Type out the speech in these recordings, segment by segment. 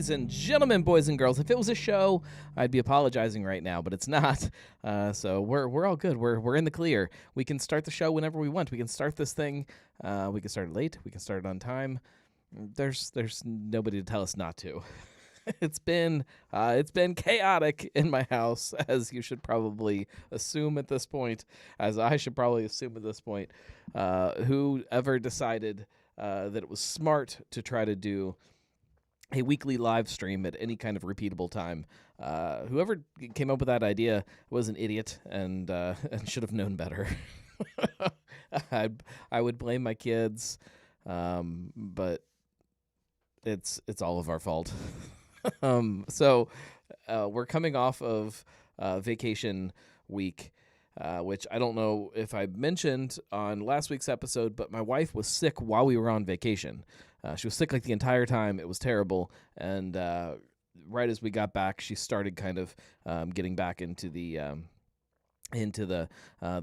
Ladies and gentlemen, boys and girls, if it was a show, I'd be apologizing right now, but it's not. So we're all good. We're in the clear. We can start the show whenever we want. We can start this thing. We can start it late. We can start it on time. There's nobody to tell us not to. It's been chaotic in my house, as you should probably assume at this point, as I should probably assume at this point. Whoever decided that it was smart to try to do a weekly live stream at any kind of repeatable time. Whoever came up with that idea was an idiot and should have known better. I would blame my kids, but it's all of our fault. So we're coming off of vacation week, which I don't know if I mentioned on last week's episode, but my wife was sick while we were on vacation. She was sick like the entire time. It was terrible. And right as we got back, she started kind of getting back into the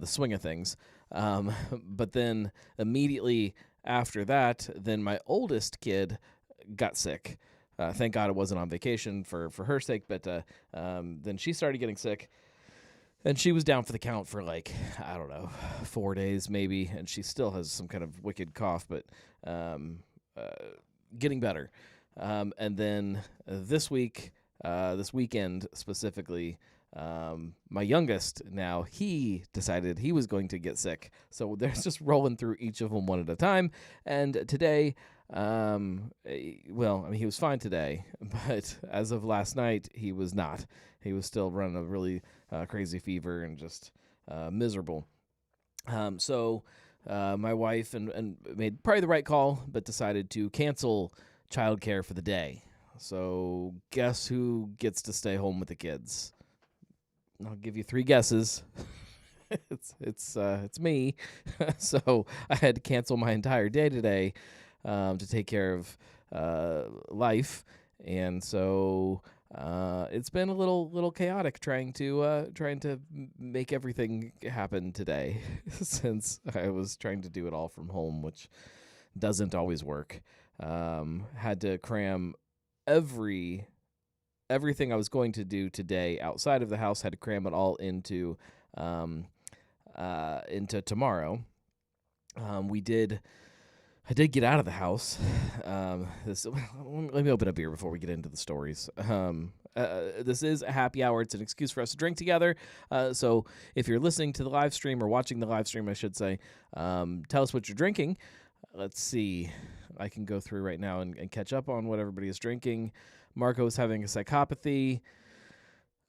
swing of things. But then immediately after that, then my oldest kid got sick. Thank God it wasn't on vacation for her sake. But then she started getting sick. And she was down for the count for 4 days maybe. And she still has some kind of wicked cough, but getting better. And then this weekend specifically, my youngest now, he decided he was going to get sick. So they're just rolling through each of them one at a time. And today, he was fine today, but as of last night, he was not. He was still running a really crazy fever and just miserable. So my wife and made probably the right call, but decided to cancel childcare for the day. So guess who gets to stay home with the kids? I'll give you 3 guesses. It's me. So I had to cancel my entire day today to take care of life, and so it's been a little chaotic trying to make everything happen today, since I was trying to do it all from home, which doesn't always work. Had to cram everything I was going to do today outside of the house. Had to cram it all into tomorrow. I did get out of the house. Let me open a beer before we get into the stories. This is a happy hour. It's an excuse for us to drink together. So if you're listening to the live stream, or watching the live stream, I should say, tell us what you're drinking. Let's see. I can go through right now and catch up on what everybody is drinking. Marco's having a psychopathy.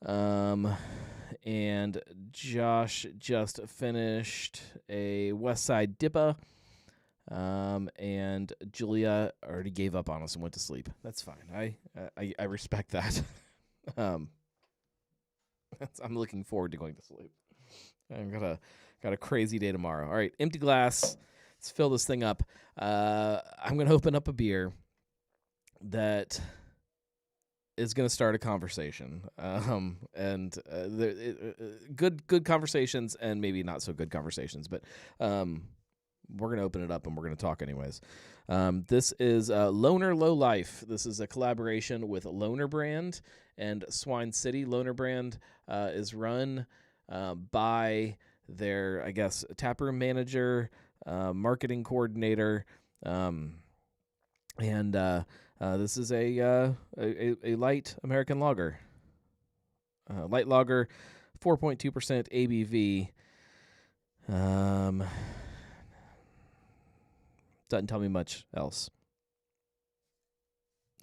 And Josh just finished a West Side Dippa. And Julia already gave up on us and went to sleep. That's fine. I respect that. I'm looking forward to going to sleep. I've got a crazy day tomorrow. All right, empty glass. Let's fill this thing up. I'm gonna open up a beer that is gonna start a conversation. Good conversations and maybe not so good conversations, but we're going to open it up and we're going to talk anyways. This is Loner Low Life. This is a collaboration with Loner Brand and Swine City. Loner Brand is run by their, I guess, taproom manager, marketing coordinator, and this is a light American lager. Light lager, 4.2% ABV. Doesn't tell me much else.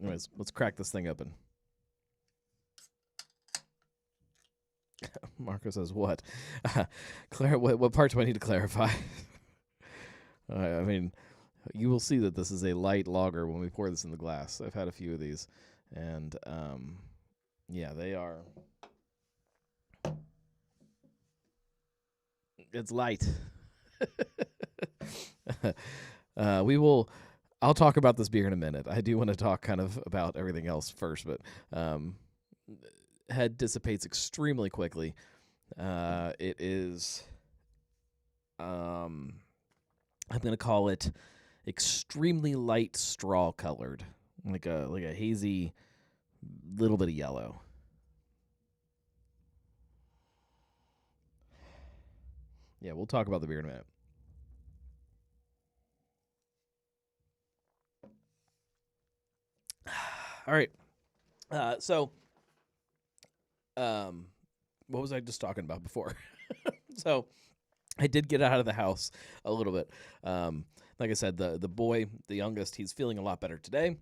Anyways, let's crack this thing open. Marco says, what? What part do I need to clarify? I mean, you will see that this is a light lager when we pour this in the glass. I've had a few of these, and yeah, they are. It's light. I'll talk about this beer in a minute. I do want to talk kind of about everything else first, but head dissipates extremely quickly. It is, I'm going to call it extremely light straw colored, like a hazy little bit of yellow. Yeah, we'll talk about the beer in a minute. All right. So, what was I just talking about before? So, I did get out of the house a little bit. Like I said, the boy, the youngest, he's feeling a lot better today.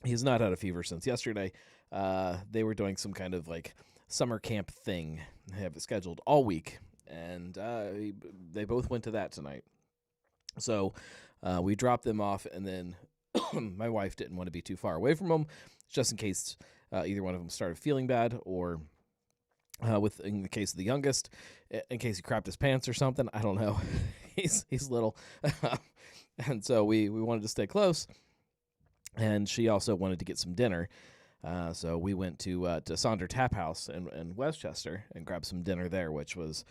He's not had a fever since yesterday. They were doing some kind of like summer camp thing. They have it scheduled all week, and they both went to that tonight. So we dropped them off, and then my wife didn't want to be too far away from them, just in case either one of them started feeling bad, or in the case of the youngest, in case he crapped his pants or something. I don't know. he's little, and so we wanted to stay close. And she also wanted to get some dinner. So we went to Sonder Tap House in Westchester and grabbed some dinner there, which was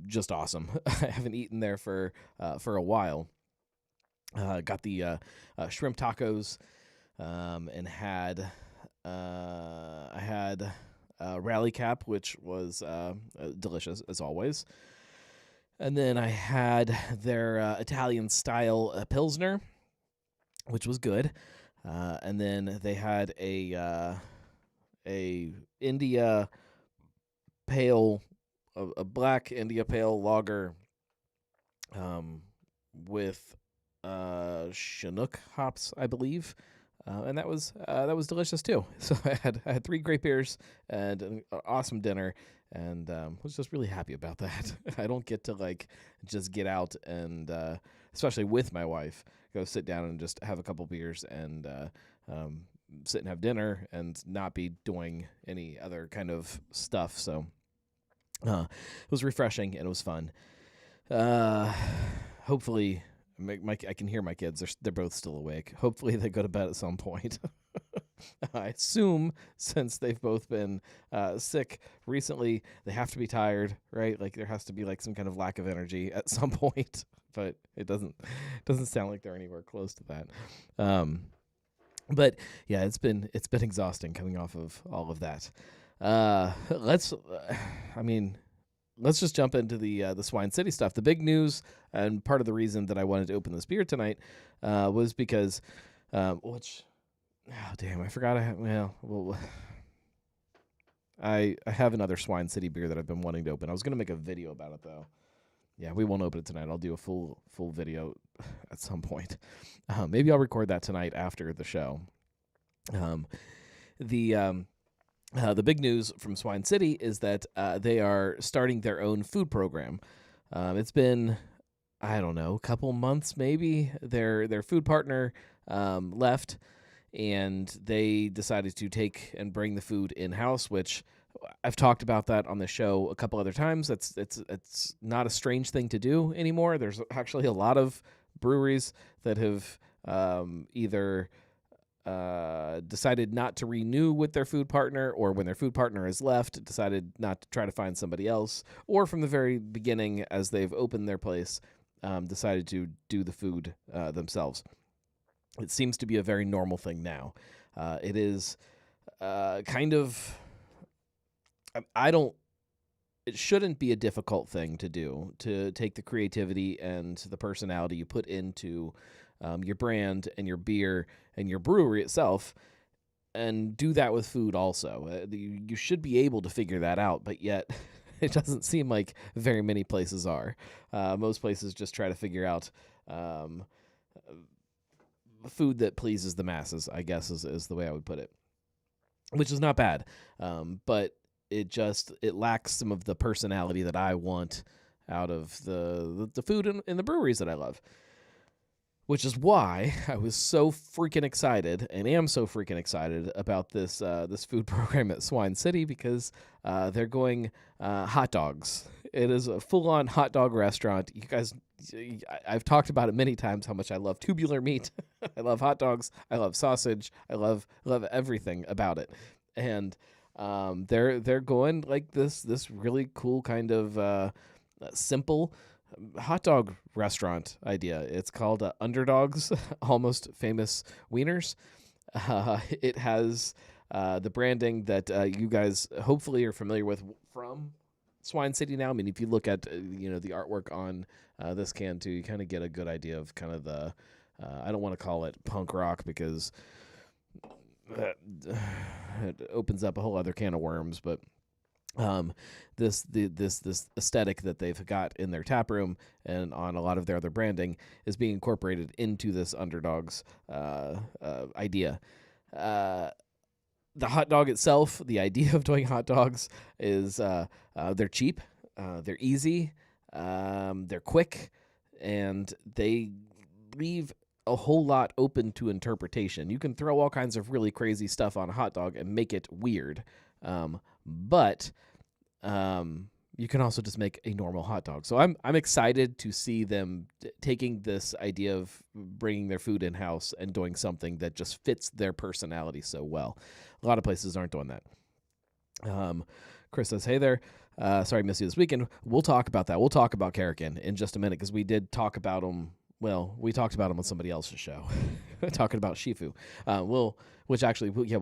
just awesome. I haven't eaten there for a while. Got the shrimp tacos and had I had Rally Cap, which was delicious as always. And then I had their Italian-style Pilsner, which was good. And then they had a India Pale, a black India Pale lager with Chinook hops, I believe. And that was delicious too. So I had 3 great beers and an awesome dinner, and was just really happy about that. I don't get to like just get out and especially with my wife, go sit down and just have a couple beers and sit and have dinner and not be doing any other kind of stuff. So it was refreshing and it was fun. Hopefully. I can hear my kids. They're both still awake. Hopefully they go to bed at some point. I assume since they've both been sick recently, they have to be tired, right? Like there has to be like some kind of lack of energy at some point. But it doesn't sound like they're anywhere close to that. But yeah, it's been exhausting coming off of all of that. Let's just jump into the Swine City stuff. The big news, and part of the reason that I wanted to open this beer tonight, was because, I forgot. I have another Swine City beer that I've been wanting to open. I was going to make a video about it though. Yeah, we won't open it tonight. I'll do a full video at some point. Maybe I'll record that tonight after the show. The big news from Swine City is that they are starting their own food program. It's been, I don't know, a couple months maybe. Their food partner left, and they decided to take and bring the food in-house, which I've talked about that on the show a couple other times. It's not a strange thing to do anymore. There's actually a lot of breweries that have either decided not to renew with their food partner, or when their food partner has left, decided not to try to find somebody else, or from the very beginning, as they've opened their place, decided to do the food themselves. It seems to be a very normal thing now. It is kind of... It shouldn't be a difficult thing to do, to take the creativity and the personality you put into your brand and your beer and your brewery itself, and do that with food also. You should be able to figure that out, but yet it doesn't seem like very many places are. Most places just try to figure out food that pleases the masses, I guess is the way I would put it, which is not bad, but it lacks some of the personality that I want out of the food in the breweries that I love. Which is why I was so freaking excited, and am so freaking excited about this food program at Swine City, because they're going hot dogs. It is a full-on hot dog restaurant. You guys, I've talked about it many times how much I love tubular meat. I love hot dogs. I love sausage. I love everything about it. And they're going like this really cool kind of simple hot dog restaurant idea. It's called Underdogs, Almost Famous Wieners. It has the branding that you guys hopefully are familiar with from Swine City now. I mean, if you look at the artwork on this can too, you kind of get a good idea of kind of the I don't want to call it punk rock because it opens up a whole other can of worms, but this aesthetic that they've got in their tap room and on a lot of their other branding is being incorporated into this Underdogs idea. The hot dog itself, the idea of doing hot dogs is they're cheap, they're easy, they're quick, and they leave a whole lot open to interpretation. You can throw all kinds of really crazy stuff on a hot dog and make it weird, but you can also just make a normal hot dog. So I'm excited to see them taking this idea of bringing their food in house and doing something that just fits their personality so well. A lot of places aren't doing that. Chris says, "Hey there, sorry I missed you this weekend." We'll talk about that. We'll talk about Karrakin in just a minute because we did talk about him. Well, we talked about him on somebody else's show, talking about Shifu. We'll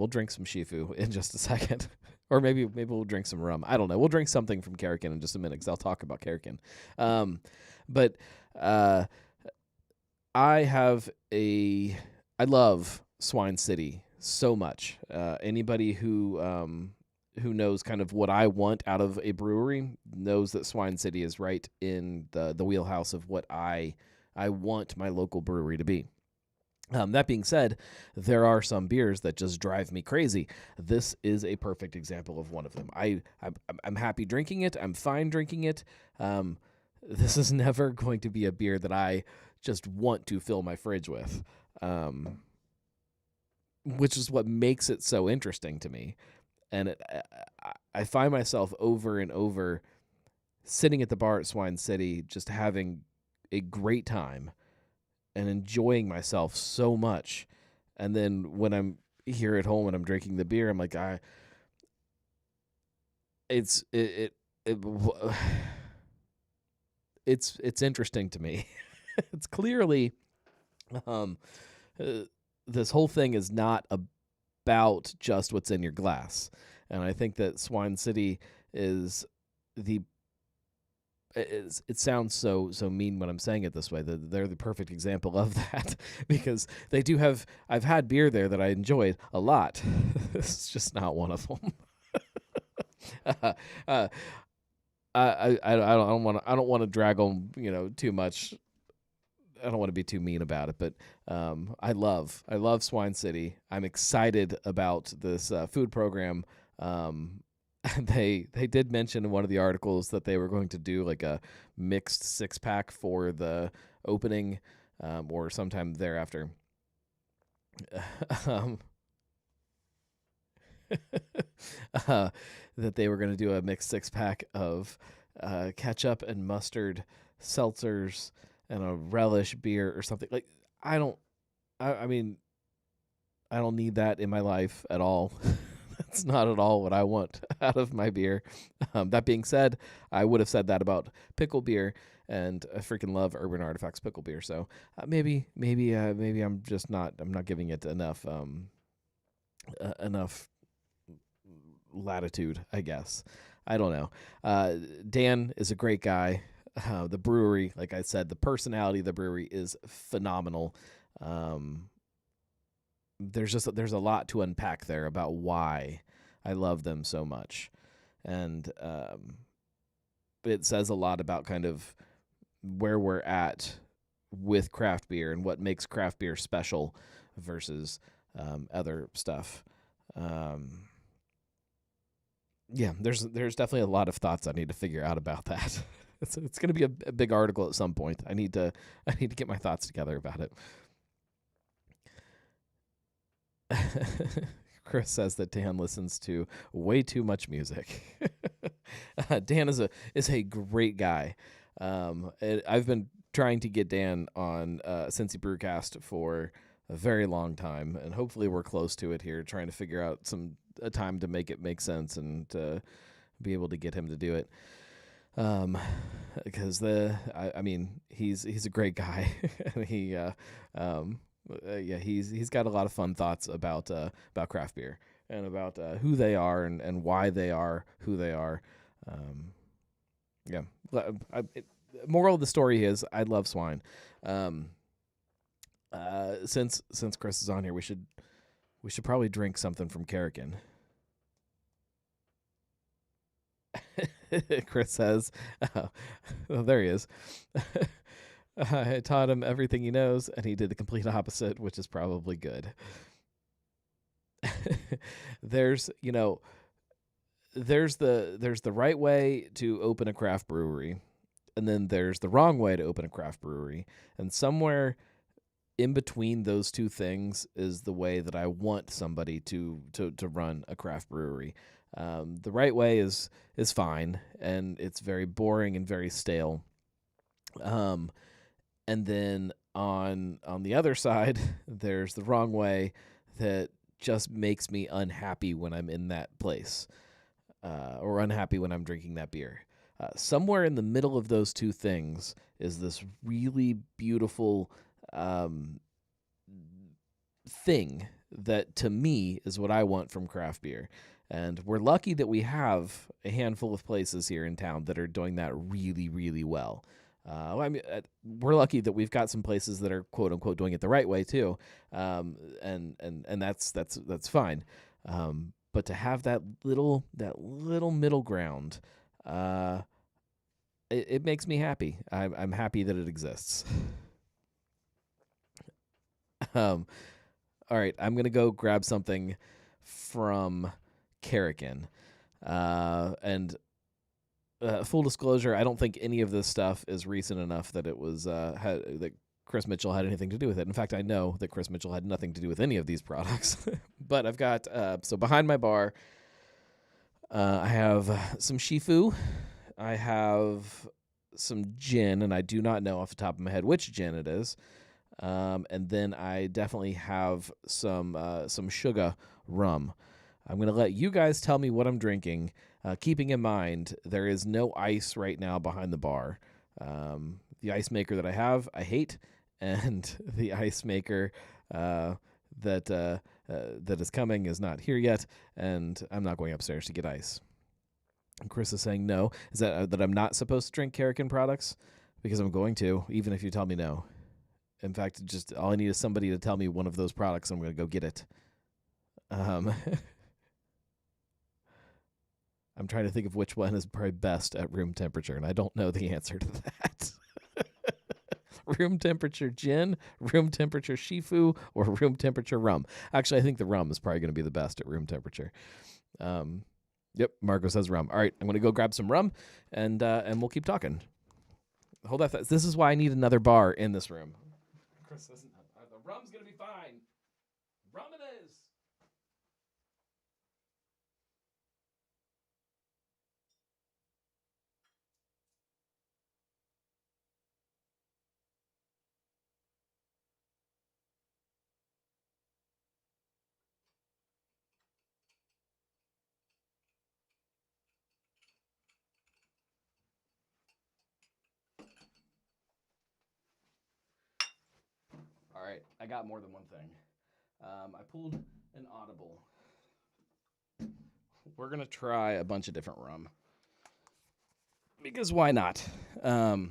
drink some Shifu in just a second. Or maybe we'll drink some rum. I don't know. We'll drink something from Karrakin in just a minute because I'll talk about Karrakin. But I love Swine City so much. Anybody who knows kind of what I want out of a brewery knows that Swine City is right in the wheelhouse of what I want my local brewery to be. That being said, there are some beers that just drive me crazy. This is a perfect example of one of them. I'm happy drinking it. I'm fine drinking it. This is never going to be a beer that I just want to fill my fridge with, which is what makes it so interesting to me. And I find myself over and over sitting at the bar at Swine City, just having a great time and enjoying myself so much. And then when I'm here at home and I'm drinking the beer, I'm like, it's interesting to me. It's clearly, this whole thing is not about just what's in your glass. And I think that Swine City is it sounds so mean when I'm saying it this way. They're the perfect example of that because they do have. I've had beer there that I enjoyed a lot. This is just not one of them. I don't want to drag them too much. I don't want to be too mean about it, but I love Swine City. I'm excited about this food program. They did mention in one of the articles that they were going to do like a mixed 6-pack for the opening or sometime thereafter. That they were going to do a mixed 6-pack of ketchup and mustard seltzers and a relish beer or something. Like I mean, I don't need that in my life at all. That's not at all what I want out of my beer. That being said, I would have said that about pickle beer, and I freaking love Urban Artifacts pickle beer. So maybe I'm just not. I'm not giving it enough enough latitude, I guess. I don't know. Dan is a great guy. The brewery, like I said, the personality of the brewery is phenomenal. There's a lot to unpack there about why I love them so much. And it says a lot about kind of where we're at with craft beer and what makes craft beer special versus other stuff. Yeah, there's definitely a lot of thoughts I need to figure out about that. It's going to be a big article at some point. I need to get my thoughts together about it. Chris says that Dan listens to way too much music. Dan is a great guy. I've been trying to get Dan on Cincy Brewcast for a very long time, and hopefully we're close to it here, trying to figure out a time to make it make sense and be able to get him to do it. Because I mean he's a great guy. He Yeah, he's got a lot of fun thoughts about craft beer and about who they are and why they are who they are. Um, yeah. Moral of the story is I love swine. Um, since Chris is on here, we should probably drink something from Karrakin. Chris says, oh, well, there he is. I taught him everything he knows, and he did the complete opposite, which is probably good. There's, there's the right way to open a craft brewery, and then there's the wrong way to open a craft brewery, and somewhere in between those two things is the way that I want somebody to run a craft brewery. The right way is fine, and it's very boring and very stale. And then on the other side, there's the wrong way that just makes me unhappy when I'm in that place, or unhappy when I'm drinking that beer. Somewhere in the middle of those two things is this really beautiful thing that, to me, is what I want from craft beer. And we're lucky that we have a handful of places here in town that are doing that really, really well. We're lucky that we've got some places that are quote unquote doing it the right way too, and that's fine. But to have that little middle ground, it makes me happy. I'm happy that it exists. All right, I'm gonna go grab something from Karrakin, and. Full disclosure, I don't think any of this stuff is recent enough that it was that Chris Mitchell had anything to do with it. In fact, I know that Chris Mitchell had nothing to do with any of these products. But I've got so behind my bar, I have some Shifu, I have some gin, and I do not know off the top of my head which gin it is. And then I definitely have some Suga rum. I'm going to let you guys tell me what I'm drinking, keeping in mind there is no ice right now behind the bar. The ice maker that I have, I hate, and the ice maker that is coming is not here yet, and I'm not going upstairs to get ice. And Chris is saying no. Is that I'm not supposed to drink Karrakin products? Because I'm going to, even if you tell me no. In fact, just all I need is somebody to tell me one of those products, and I'm going to go get it. I'm trying to think of which one is probably best at room temperature, and I don't know the answer to that. Room temperature gin, room temperature Shifu, or room temperature rum. Actually, I think the rum is probably going to be the best at room temperature. Yep, Marco says rum. All right, I'm going to go grab some rum, and we'll keep talking. Hold that. This is why I need another bar in this room. Chris doesn't. The rum's going to be fine. Rum it is. All right, I got more than one thing. I pulled an audible. We're going to try a bunch of different rum. Because why not? I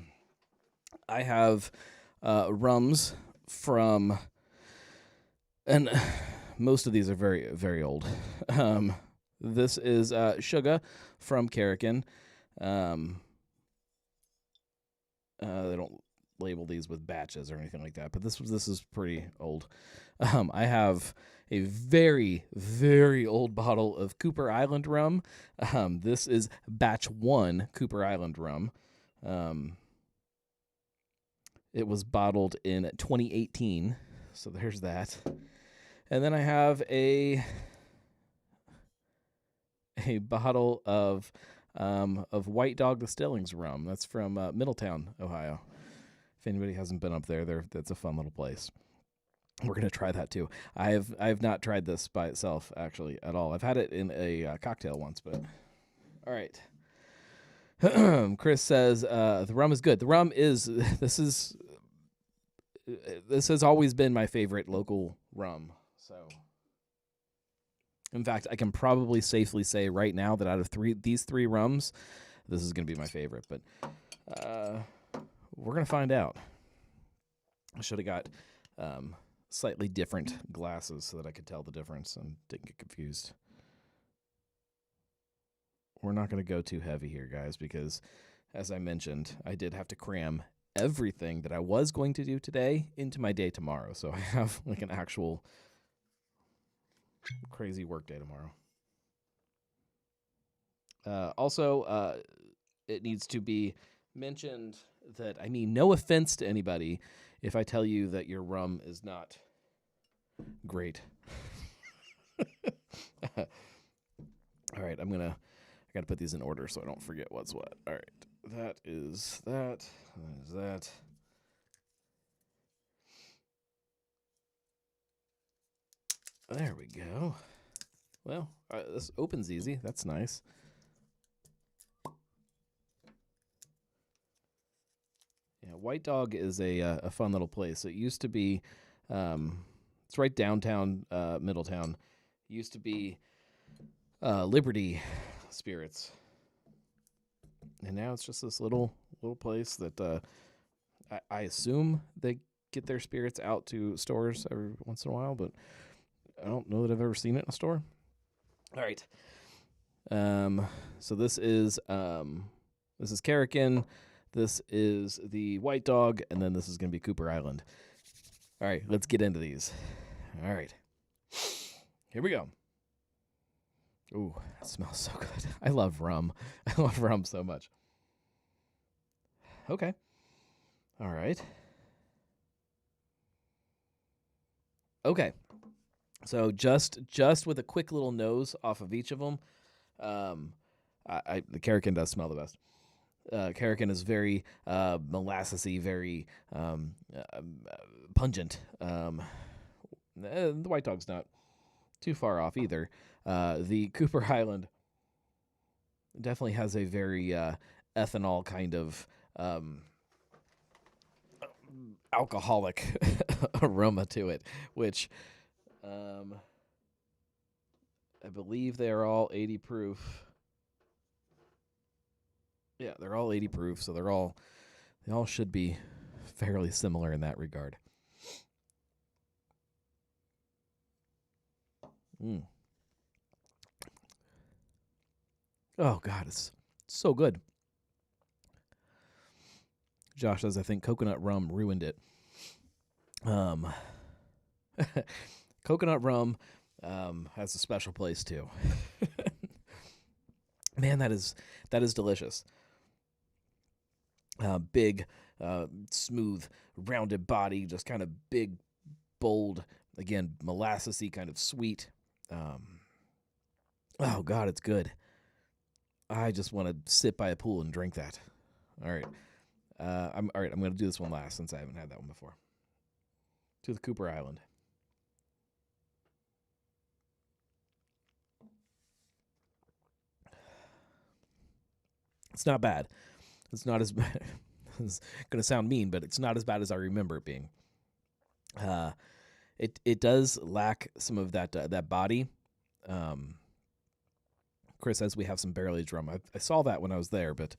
have rums from, and most of these are very, very old. This is Suga from Karrakin. They don't label these with batches or anything like that, but this is pretty old. I have a very, very old bottle of Cooper Island rum. This is batch 1 Cooper Island rum. It was bottled in 2018, so there's that. And then I have a bottle of White Dog Distilling's rum. That's from Middletown, Ohio. If anybody hasn't been up there, that's a fun little place. We're gonna try that too. I have not tried this by itself actually at all. I've had it in a cocktail once, but all right. Chris says the rum is good. The rum is this has always been my favorite local rum. So, in fact, I can probably safely say right now that out of these three rums, this is going to be my favorite. But we're going to find out. I should have got slightly different glasses so that I could tell the difference and didn't get confused. We're not going to go too heavy here, guys, because, as I mentioned, I did have to cram everything that I was going to do today into my day tomorrow. So I have like an actual crazy work day tomorrow. Also, it needs to be mentioned that I mean no offense to anybody if I tell you that your rum is not great. All right, I got to put these in order so I don't forget what's what. All right, that is that. That is that. There we go. Well, this opens easy. That's nice. Yeah, White Dog is a fun little place. It used to be, it's right downtown Middletown. It used to be Liberty Spirits, and now it's just this little place that I assume they get their spirits out to stores every once in a while, but I don't know that I've ever seen it in a store. All right. So this is Carrican. This is the White Dog, and then this is going to be Cooper Island. All right, let's get into these. All right. Here we go. Ooh, that smells so good. I love rum. I love rum so much. Okay. All right. Okay. So just with a quick little nose off of each of them, the Carrican does smell the best. Carrican is very molassesy, very pungent. The White Dog's not too far off either. The Cooper Highland definitely has a very ethanol kind of alcoholic aroma to it, which I believe they are all 80 proof. Yeah, they're all 80 proof, so they all should be fairly similar in that regard. Oh God, it's so good. Josh says, I think coconut rum ruined it. Coconut rum has a special place too. Man, that is delicious. Big, smooth, rounded body, just kind of big, bold, again, molassesy, kind of sweet. Oh God, it's good. I just want to sit by a pool and drink that. All right. I'm going to do this one last since I haven't had that one before. To the Cooper Island. It's not bad. It's not as bad. It's going to sound mean, but it's not as bad as I remember it being. It does lack some of that body. Chris says we have some barrel aged rum. I saw that when I was there, but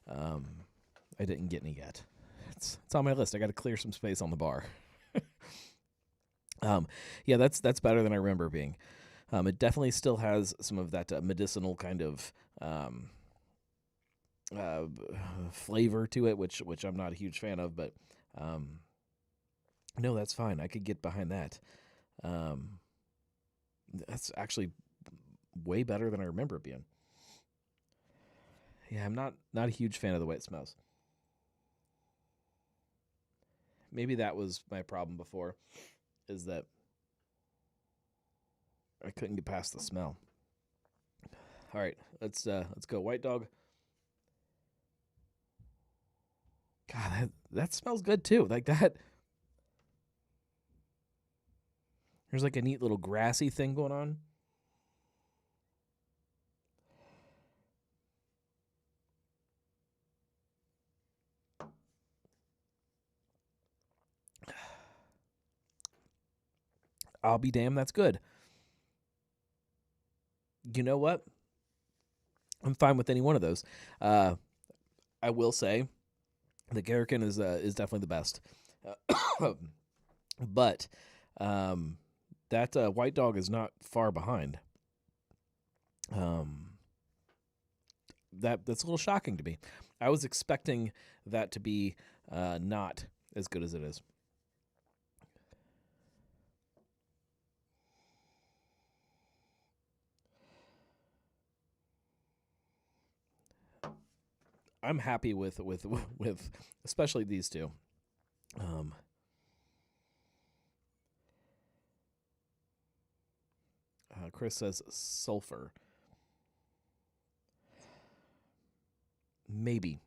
I didn't get any yet. It's on my list. I got to clear some space on the bar. Yeah, that's better than I remember it being. It definitely still has some of that medicinal kind of flavor to it, which I'm not a huge fan of, but no, that's fine. I could get behind that. That's actually way better than I remember it being. Yeah, I'm not a huge fan of the way it smells. Maybe that was my problem before, is that I couldn't get past the smell. All right, let's go. White Dog. God, that smells good too. Like that. There's like a neat little grassy thing going on. I'll be damned, that's good. You know what? I'm fine with any one of those. I will say the Gherkin is definitely the best. But that White Dog is not far behind. That's a little shocking to me. I was expecting that to be not as good as it is. I'm happy with especially these two. Chris says sulfur. Maybe.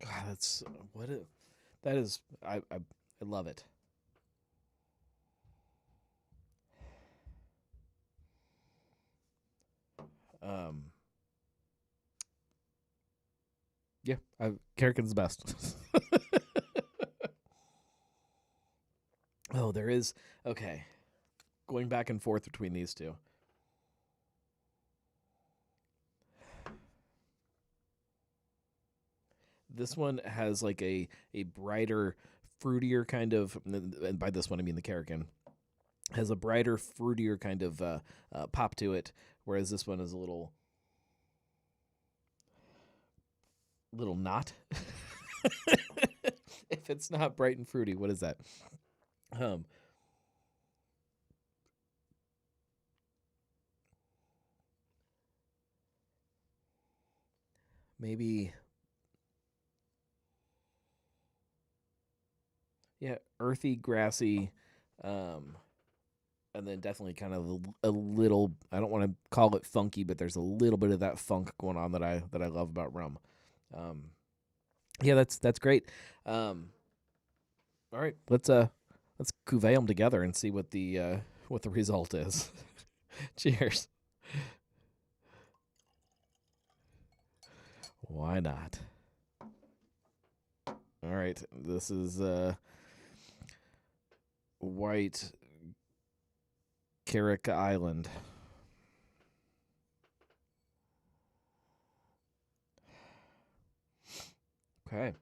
God, that's what it, that is. I love it. Um, yeah, Kerrigan's the best. Oh, there is. Okay. Going back and forth between these two. This one has like a brighter, fruitier kind of, and by this one I mean the Kerrigan, has a brighter, fruitier kind of pop to it, whereas this one is a little not. If it's not bright and fruity, what is that? Um, Maybe, yeah, earthy, grassy, um, and then definitely kind of a little. I don't want to call it funky, but there's a little bit of that funk going on that I love about rum. Um, yeah, that's great. Um, all right, let's cuvee them together and see what the result is. Cheers. Why not? All right, this is White Carrick Island. Okay.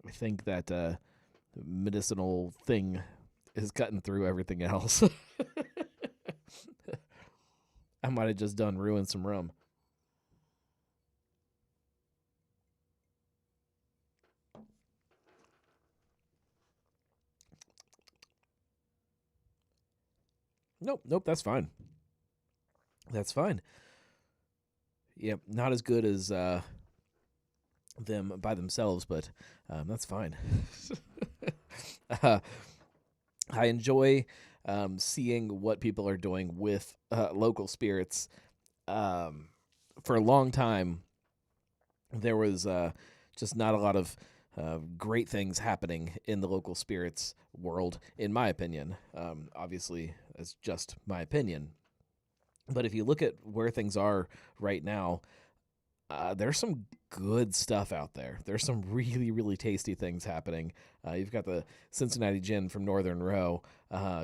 I think that medicinal thing is cutting through everything else. I might have just done ruin some rum. Nope, that's fine. That's fine. Yeah, not as good as them by themselves, but that's fine. uh, I enjoy seeing what people are doing with local spirits. For a long time, there was just not a lot of great things happening in the local spirits world, in my opinion. Obviously, it's just my opinion. But if you look at where things are right now, there's some good stuff out there. There's some really, really tasty things happening. You've got the Cincinnati Gin from Northern Row.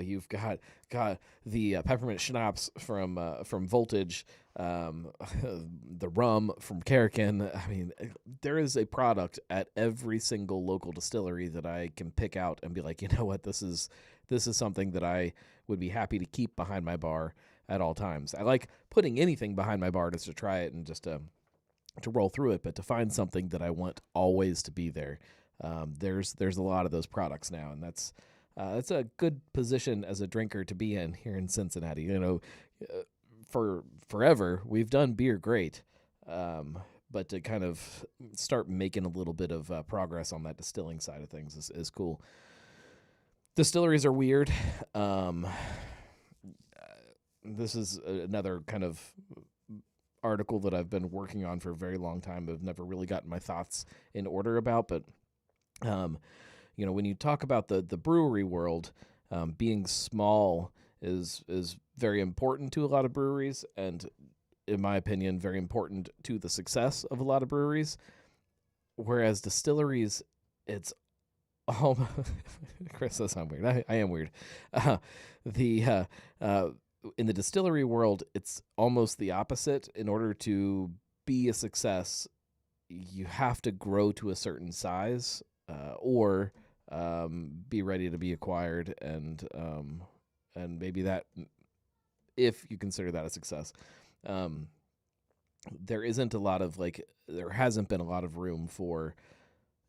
You've got the peppermint schnapps from Voltage. The rum from Kerrigan. I mean, there is a product at every single local distillery that I can pick out and be like, you know what, this is something that I would be happy to keep behind my bar at all times. I like putting anything behind my bar just to try it and just to roll through it, but to find something that I want always to be there. There's a lot of those products now, and that's a good position as a drinker to be in here in Cincinnati. You know, for forever we've done beer great, but to kind of start making a little bit of progress on that distilling side of things is cool. Distilleries are weird. This is another kind of article that I've been working on for a very long time. I've never really gotten my thoughts in order about, but when you talk about the brewery world being small is very important to a lot of breweries, and in my opinion, very important to the success of a lot of breweries. Whereas distilleries, it's all Chris says I'm weird. I am weird. The in the distillery world, it's almost the opposite. In order to be a success, you have to grow to a certain size, or be ready to be acquired, and maybe that, if you consider that a success, there hasn't been a lot of room for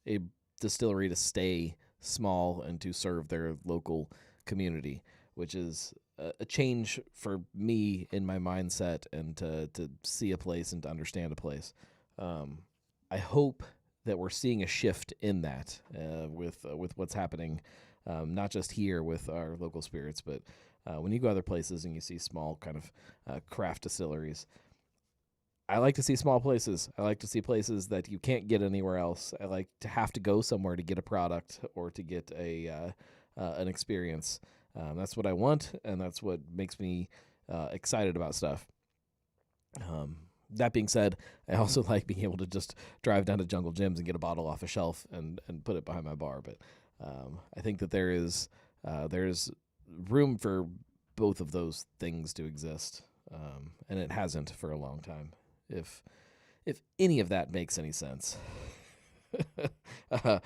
a distillery to stay small and to serve their local community, which is a change for me in my mindset, and to see a place and to understand a place. I hope that we're seeing a shift in that, with what's happening, not just here with our local spirits, but when you go other places and you see small kind of craft distilleries. I like to see small places. I like to see places that you can't get anywhere else. I like to have to go somewhere to get a product or to get an experience. That's what I want, and that's what makes me excited about stuff. That being said, I also like being able to just drive down to Jungle Jim's and get a bottle off a shelf and put it behind my bar. But I think that there's room for both of those things to exist, and it hasn't for a long time. If any of that makes any sense. I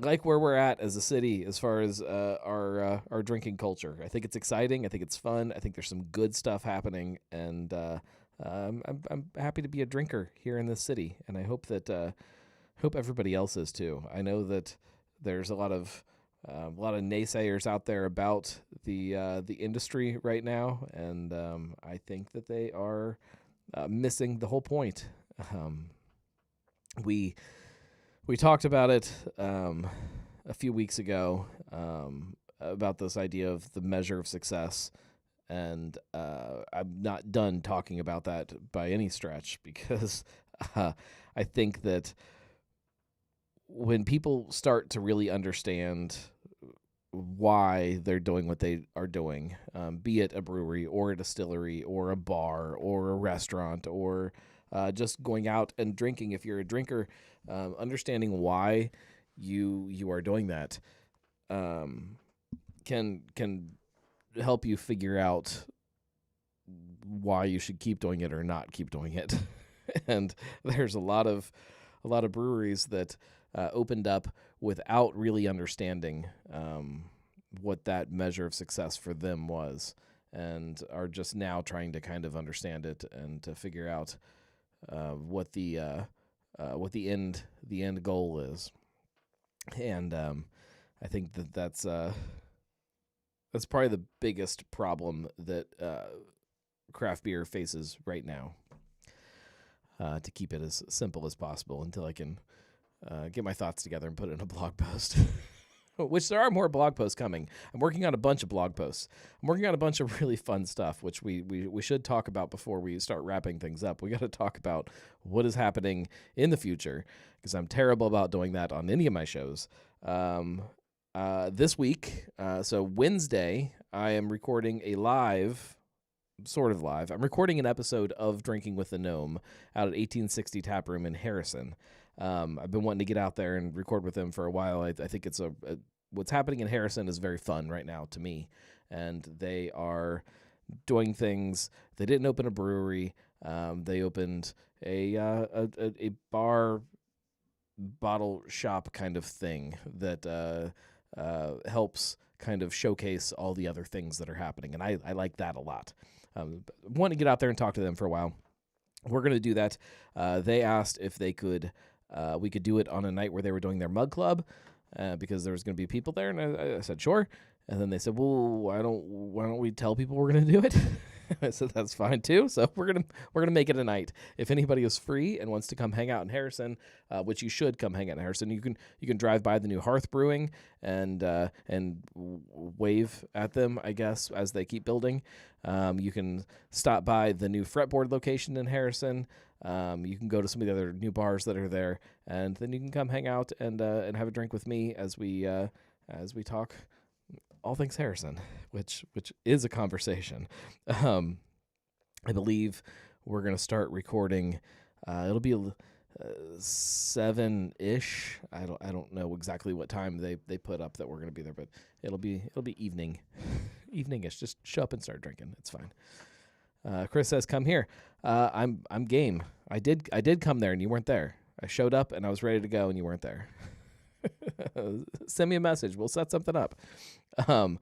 like where we're at as a city as far as our drinking culture. I think it's exciting. I think it's fun. I think there's some good stuff happening, and I'm happy to be a drinker here in this city, and I hope that hope everybody else is too. I know that there's a lot of naysayers out there about the industry right now, and I think that they are missing the whole point. We talked about it a few weeks ago, about this idea of the measure of success, and I'm not done talking about that by any stretch, because I think that when people start to really understand why they're doing what they are doing, be it a brewery or a distillery or a bar or a restaurant, or just going out and drinking, if you're a drinker, understanding why you are doing that, can help you figure out why you should keep doing it or not keep doing it. And there's a lot of breweries that opened up without really understanding what that measure of success for them was, and are just now trying to kind of understand it and to figure out what the end goal is. And I think that's probably the biggest problem that craft beer faces right now. To keep it as simple as possible until I can get my thoughts together and put it in a blog post, which there are more blog posts coming. I'm working on a bunch of blog posts. I'm working on a bunch of really fun stuff, which we should talk about before we start wrapping things up. We got to talk about what is happening in the future, because I'm terrible about doing that on any of my shows. This week, so Wednesday, I am recording a sort of live. I'm recording an episode of Drinking with the Gnome out at 1860 Tap Room in Harrison. I've been wanting to get out there and record with them for a while. I think it's what's happening in Harrison is very fun right now to me, and they are doing things. They didn't open a brewery. They opened a bar bottle shop kind of thing that helps kind of showcase all the other things that are happening, and I like that a lot. Want to get out there and talk to them for a while. We're going to do that. They asked if we could do it on a night where they were doing their mug club, because there was going to be people there, and I said sure. And then they said, well, why don't we tell people we're going to do it? I said that's fine too. So we're gonna make it a night. If anybody is free and wants to come hang out in Harrison, which you should come hang out in Harrison, you can drive by the new Hearth Brewing and wave at them, I guess, as they keep building. You can stop by the new Fretboard location in Harrison. You can go to some of the other new bars that are there, and then you can come hang out and have a drink with me as we talk All Things Harrison, which is a conversation. I believe we're gonna start recording. It'll be 7-ish. I don't know exactly what time they put up that we're gonna be there, but it'll be evening, evening-ish. Just show up and start drinking. It's fine. Chris says, "Come here." I'm game. I did come there and you weren't there. I showed up and I was ready to go and you weren't there. Send me a message. We'll set something up. So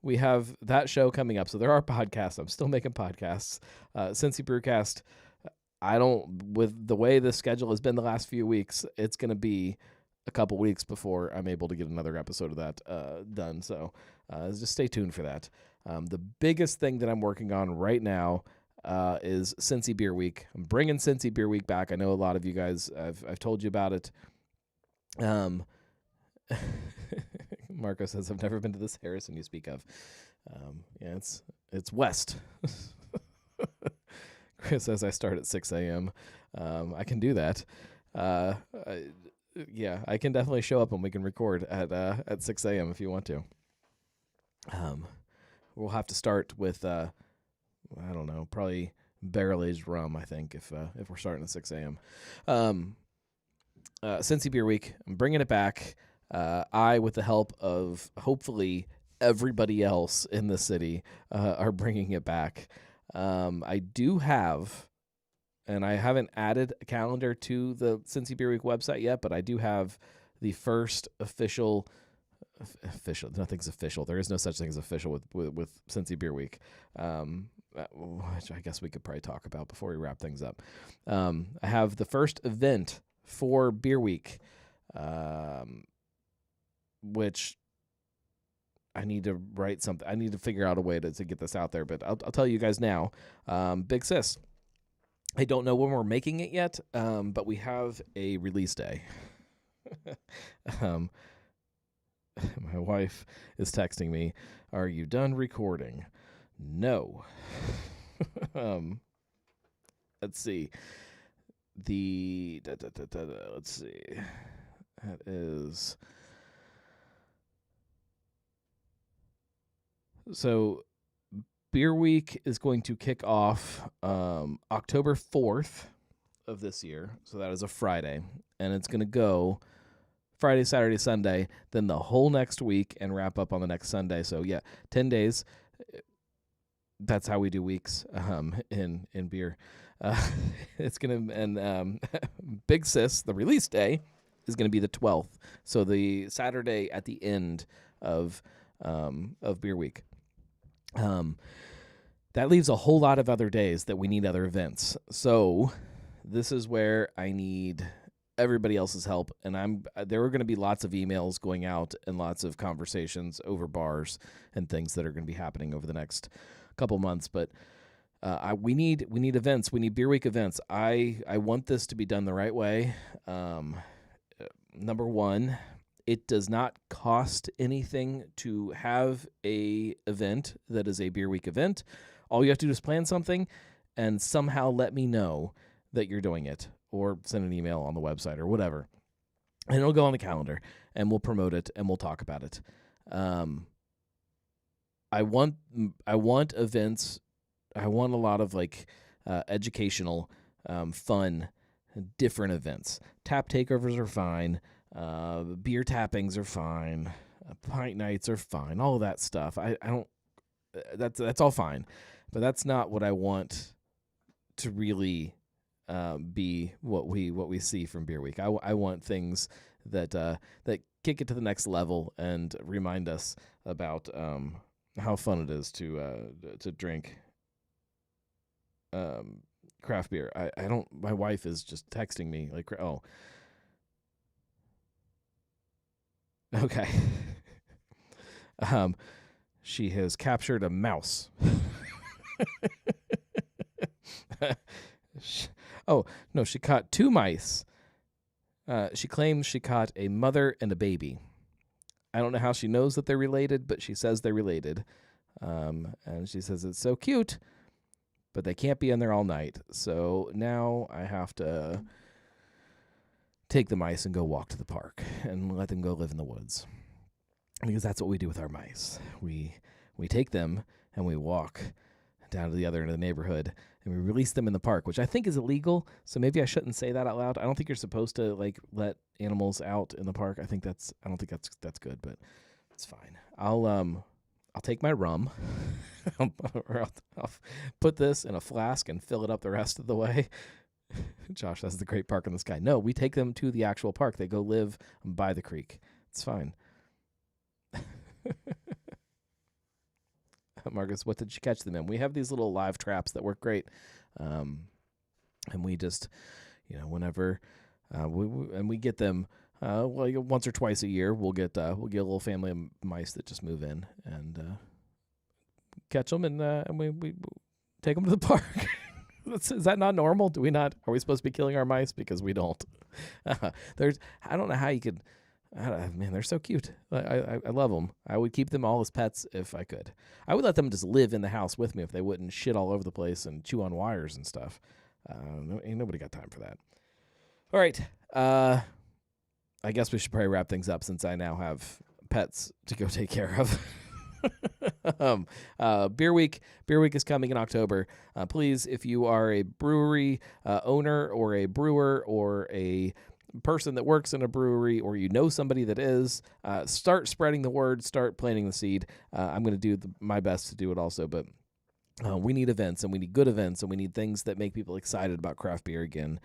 we have that show coming up. So there are podcasts. I'm still making podcasts. Cincy Brewcast. With the way the schedule has been the last few weeks, it's going to be a couple weeks before I'm able to get another episode of that done. So just stay tuned for that. The biggest thing that I'm working on right now is Cincy Beer Week. I'm bringing Cincy Beer Week back. I know a lot of you guys, I've told you about it. Marco says, "I've never been to this Harrison you speak of." Yeah, it's west. Chris says, "I start at 6 a.m. I can do that. Yeah, I can definitely show up and we can record at 6 a.m. if you want to. We'll have to start with I don't know, probably barrel-aged rum, I think, if we're starting at 6 a.m. Cincy Beer Week, I'm bringing it back. I, with the help of hopefully everybody else in the city, are bringing it back. I do have, and I haven't added a calendar to the Cincy Beer Week website yet, but I do have the first official, nothing's official. There is no such thing as official with Cincy Beer Week, which I guess we could probably talk about before we wrap things up. I have the first event for Beer Week, which I need to write something. I need to figure out a way to get this out there, but I'll tell you guys now. Big Sis. I don't know when we're making it yet, but we have a release day. My wife is texting me, "Are you done recording?" No. Let's see. Let's see. That is... So Beer Week is going to kick off October 4th of this year. So that is a Friday. And it's going to go Friday, Saturday, Sunday, then the whole next week and wrap up on the next Sunday. So, yeah, 10 days. That's how we do weeks in beer. It's going to, and Big Sis, the release day, is going to be the 12th. So the Saturday at the end of Beer Week. That leaves a whole lot of other days that we need other events. So this is where I need everybody else's help, and there are going to be lots of emails going out and lots of conversations over bars and things that are going to be happening over the next couple months. But we need events. We need Beer Week events. I want this to be done the right way. Number one, it does not cost anything to have a event that is a Beer Week event. All you have to do is plan something and somehow let me know that you're doing it, or send an email on the website or whatever. And it'll go on the calendar and we'll promote it and we'll talk about it. I want events. I want a lot of educational, fun, different events. Tap takeovers are fine. Beer tappings are fine. Pint nights are fine. All of that stuff. I don't. That's all fine, but that's not what I want to really be what we see from Beer Week. I want things that kick it to the next level and remind us about how fun it is to drink craft beer. I don't. My wife is just texting me okay. She has captured a mouse. Oh, no, she caught 2 mice. She claims she caught a mother and a baby. I don't know how she knows that they're related, but she says they're related. And she says it's so cute, but they can't be in there all night. So now I have to take the mice and go walk to the park and let them go live in the woods. because that's what we do with our mice. We take them and we walk down to the other end of the neighborhood and we release them in the park, which I think is illegal. So maybe I shouldn't say that out loud. I don't think you're supposed to like let animals out in the park. I don't think that's good, but it's fine. I'll take my rum, or I'll put this in a flask and fill it up the rest of the way. Josh, that's the great park in the sky. No, we take them to the actual park. They go live by the creek. It's fine. Marcus, what did you catch them in? We have these little live traps that work great. And we just, whenever we get them once or twice a year, we'll get a little family of mice that just move in and catch them and we take them to the park. Is that not normal? Are we supposed to be killing our mice? Because we don't. I don't know how you could. Man, they're so cute. I love them. I would keep them all as pets if I could. I would let them just live in the house with me if they wouldn't shit all over the place and chew on wires and stuff. Ain't nobody got time for that. All right. I guess we should probably wrap things up since I now have pets to go take care of. Beer Week is coming in October. Please, if you are a brewery owner or a brewer or a person that works in a brewery or somebody that is, start spreading the word, start planting the seed. I'm going to do my best to do it also, but we need events, and we need good events, and we need things that make people excited about craft beer again,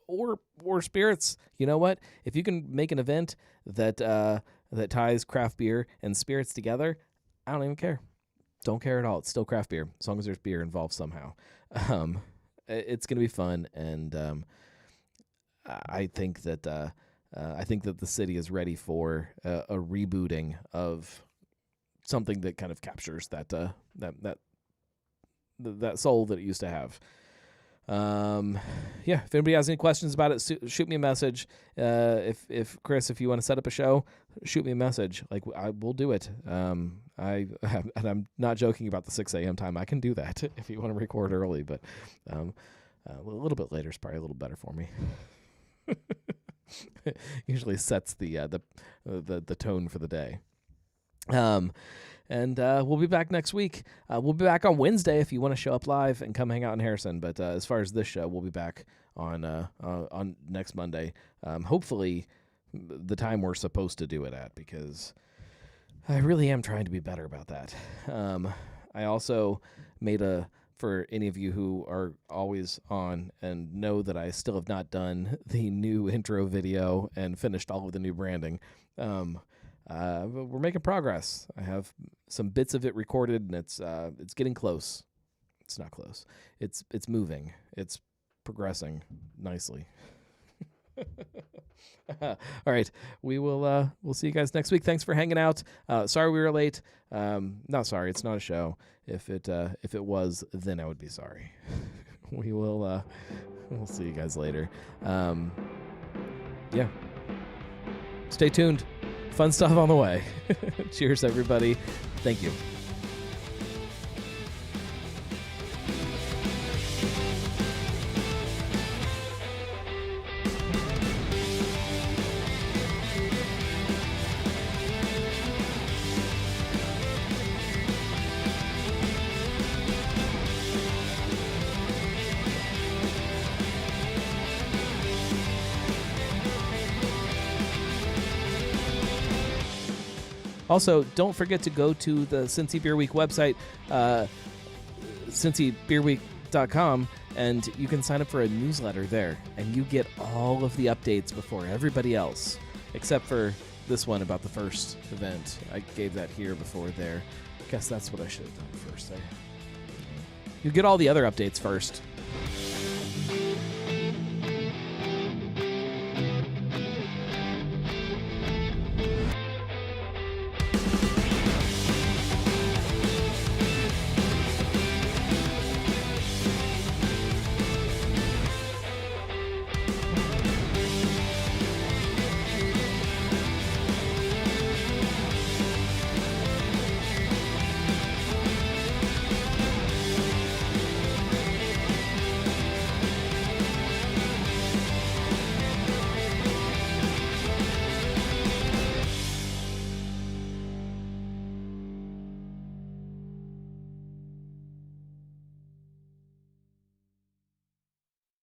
or spirits. You know what? If you can make an event that ties craft beer and spirits together, I don't even care. Don't care at all. It's still craft beer, as long as there's beer involved somehow. It's going to be fun, and I think that the city is ready for a rebooting of something that kind of captures that soul that it used to have. If anybody has any questions about it, shoot me a message. If Chris, if you want to set up a show, shoot me a message. Like, I will do it. And I'm not joking about the 6 a.m. time. I can do that if you want to record early, but a little bit later is probably a little better for me. Usually sets the tone for the day. And we'll be back next week. We'll be back on Wednesday if you want to show up live and come hang out in Harrison. But as far as this show, we'll be back on next Monday. Hopefully the time we're supposed to do it at, because I really am trying to be better about that. I also made for any of you who are always on and know that I still have not done the new intro video and finished all of the new branding. We're making progress. I have some bits of it recorded, and it's getting close. It's not close. It's moving. It's progressing nicely. All right, we'll see you guys next week. Thanks for hanging out. Sorry we were late. Not sorry. It's not a show. If it was, then I would be sorry. We'll see you guys later. Stay tuned. Fun stuff on the way. Cheers, everybody. Thank you. Also, don't forget to go to the Cincy Beer Week website, cincybeerweek.com, and you can sign up for a newsletter there, and you get all of the updates before everybody else, except for this one about the first event. I gave that here before there. I guess that's what I should have done first. You get all the other updates first.